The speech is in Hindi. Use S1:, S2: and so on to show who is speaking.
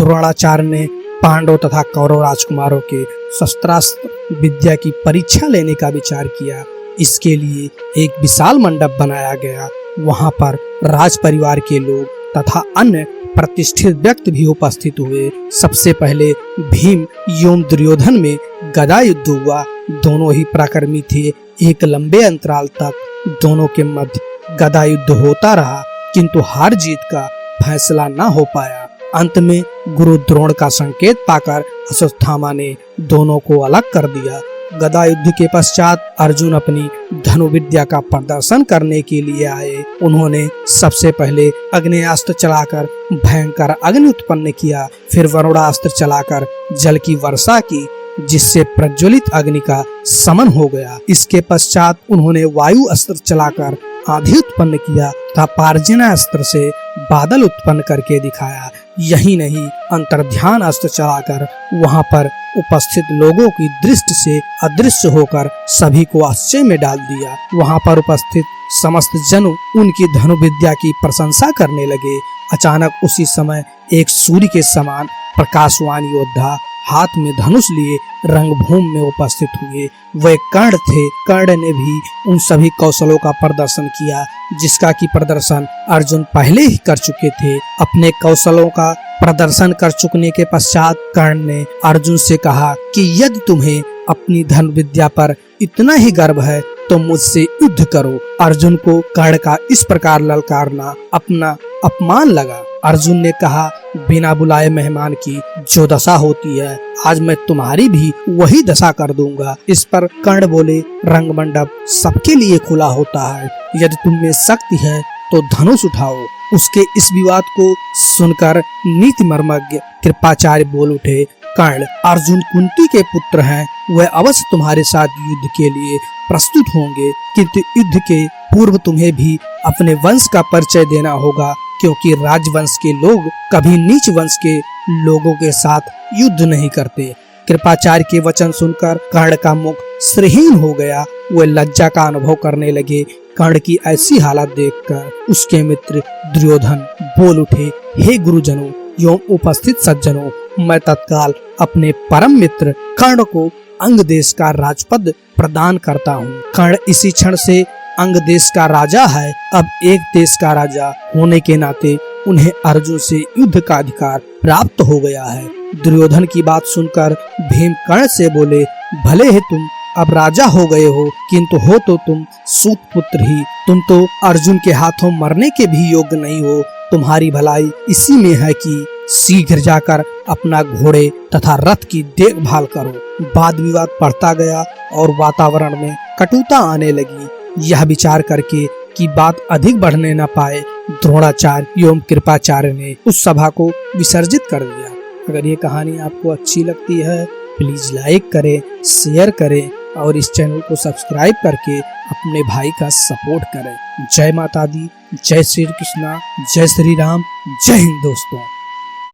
S1: द्रोणाचार्य ने पांडव तथा कौरव राजकुमारों के शस्त्रास्त्र विद्या की परीक्षा लेने का विचार किया। इसके लिए एक विशाल मंडप बनाया गया। वहां पर राज परिवार के लोग तथा अन्य प्रतिष्ठित व्यक्ति भी उपस्थित हुए। सबसे पहले भीम एवं दुर्योधन में गदा युद्ध हुआ। दोनों ही पराक्रमी थे। एक लंबे अंतराल तक दोनों के मध्य गदा युद्ध होता रहा, किंतु हार जीत का फैसला न हो पाया। अंत में गुरु द्रोण का संकेत पाकर अश्वत्थामा ने दोनों को अलग कर दिया। गदा युद्ध के पश्चात अर्जुन अपनी धनुर्विद्या का प्रदर्शन करने के लिए आए। उन्होंने सबसे पहले अग्नेयास्त्र चलाकर भयंकर अग्नि उत्पन्न किया, फिर वरुणास्त्र चलाकर जल की वर्षा की, जिससे प्रज्वलित अग्नि का शमन हो गया। इसके पश्चात उन्होंने वायु अस्त्र चलाकर आंधी उत्पन्न किया तथा पार्जन्य अस्त्र से बादल उत्पन्न करके दिखाया। यही नहीं, अंतर्ध्यान अस्त्र चलाकर वहां पर उपस्थित लोगों की दृष्टि से अदृश्य होकर सभी को आश्चर्य में डाल दिया। वहां पर उपस्थित समस्त जन उनकी धनुर्विद्या की प्रशंसा करने लगे। अचानक उसी समय एक सूर्य के समान प्रकाशवान योद्धा हाथ में धनुष लिए रंगभूमि में उपस्थित हुए। वे कर्ण थे। कर्ण ने भी उन सभी कौशलों का प्रदर्शन किया जिसका की प्रदर्शन अर्जुन पहले ही कर चुके थे। अपने कौशलों का प्रदर्शन कर चुकने के पश्चात कर्ण ने अर्जुन से कहा कि यदि तुम्हें अपनी धनुर्विद्या विद्या पर इतना ही गर्व है तो मुझसे युद्ध करो। अर्जुन को कर्ण का इस प्रकार ललकारना अपना अपमान लगा। अर्जुन ने कहा, बिना बुलाए मेहमान की जो दशा होती है, आज मैं तुम्हारी भी वही दशा कर दूंगा। इस पर कर्ण बोले, रंग मंडप सबके लिए खुला होता है, यदि तुम में शक्ति है तो धनुष उठाओ। उसके इस विवाद को सुनकर नीति मर्मज्ञ कृपाचार्य बोल उठे, कर्ण, अर्जुन कुंती के पुत्र हैं, वह अवश्य तुम्हारे साथ युद्ध के लिए प्रस्तुत होंगे, किंतु युद्ध के पूर्व तुम्हें भी अपने वंश का परिचय देना होगा, क्योंकि राजवंश के लोग कभी नीच वंश के लोगों के साथ युद्ध नहीं करते। कृपाचार्य के वचन सुनकर कर्ण का मुख श्रीहीन हो गया। वे लज्जा का अनुभव करने लगे। कर्ण की ऐसी हालत देखकर उसके मित्र दुर्योधन बोल उठे, हे गुरुजनों एवं उपस्थित सज्जनों, मैं तत्काल अपने परम मित्र कर्ण को अंग देश का राजपद प्रदान करता हूँ। कर्ण इसी क्षण से अंग देश का राजा है। अब एक देश का राजा होने के नाते उन्हें अर्जुन से युद्ध का अधिकार प्राप्त हो गया है। दुर्योधन की बात सुनकर भीम कर्ण से बोले, भले ही तुम अब राजा हो गए हो, किंतु हो तो तुम सूत पुत्र ही। तुम तो अर्जुन के हाथों मरने के भी योग्य नहीं हो। तुम्हारी भलाई इसी में है कि शीघ्र जाकर अपना घोड़े तथा रथ की देखभाल करो। वाद विवाद बढ़ता गया और वातावरण में कटुता आने लगी। यह विचार करके कि बात अधिक बढ़ने न पाए, द्रोणाचार्य एवं कृपाचार्य ने उस सभा को विसर्जित कर दिया। अगर ये कहानी आपको अच्छी लगती है, प्लीज लाइक करें, शेयर करें और इस चैनल को सब्सक्राइब करके अपने भाई का सपोर्ट करें। जय माता दी, जय श्री कृष्णा, जय श्री राम, जय हिंद दोस्तों।